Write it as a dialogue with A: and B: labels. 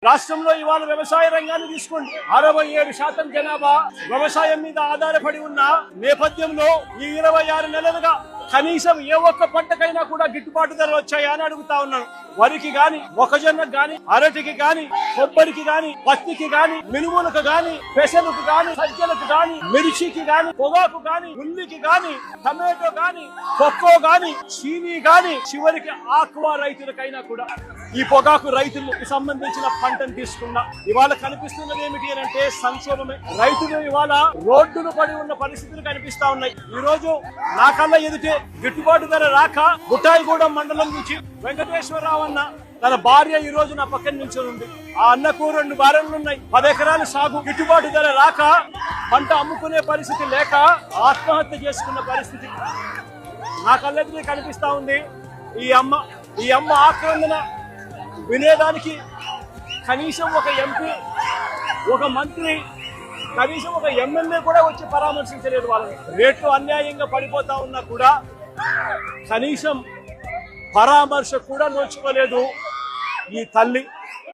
A: రాష్ట్రంలో ఇవాళ వ్యవసాయ రంగాన్ని తీసుకోండి. 67% జనాభా వ్యవసాయం మీద ఆధారపడి ఉన్న నేపథ్యంలో ఈ 26 నెలలుగా కనీసం ఏ ఒక్క పంటకైనా కూడా గిట్టుబాటు ధరలు వచ్చాయా అని అడుగుతా ఉన్నాను. వరికి గాని, మొక్కజొన్నకు గాని, అరటికి గాని, కొబ్బరికి గాని, పత్తికి గాని, మినుములకు గాని, పెసలకు గాని, సజ్జలకు గాని, మిర్చికి గాని, పొగాకు గాని, ఉల్లికి గాని, టమాటో గాని, కొక్కో గాని, చీనీ గాని, చివరికి ఆక్వా రైతులకైనా కూడా ఈ పొగాకు రైతులకు సంబంధించిన పంటను తీసుకున్నా ఇవాళ కనిపిస్తున్నది ఏమిటి అంటే సంక్షోభమే. రైతులు ఇవాళ రోడ్డును పడి ఉన్న పరిస్థితులు కనిపిస్తా ఉన్నాయి. ఈ రోజు నా కళ్ళ ఎదుటే గిట్టుబాటు ధర రాక బుట్టాయిగూడెం మండలం నుంచి వెంకటేశ్వరరావు అన్న తన భార్య ఈ రోజు నా పక్కన నిల్చొని ఉంది. ఆ అన్నకు 2 భార్యలు ఉన్నాయి. 10 ఎకరాలు సాగు, గిట్టుబాటు ధర రాక పంట అమ్ముకునే పరిస్థితి లేక ఆత్మహత్య చేసుకున్న పరిస్థితి నా కళ్ళెదుటే కనిపిస్తా ఉంది. ఈ అమ్మ ఆక్రందన వినేదానికి కనీసం ఒక ఎంపీ, ఒక మంత్రి, కనీసం ఒక ఎమ్మెల్యే కూడా వచ్చి పరామర్శించలేదు. వాళ్ళని రేట్లు అన్యాయంగా పడిపోతా ఉన్నా కూడా కనీసం పరామర్శ కూడా నోచుకోలేదు ఈ తల్లి.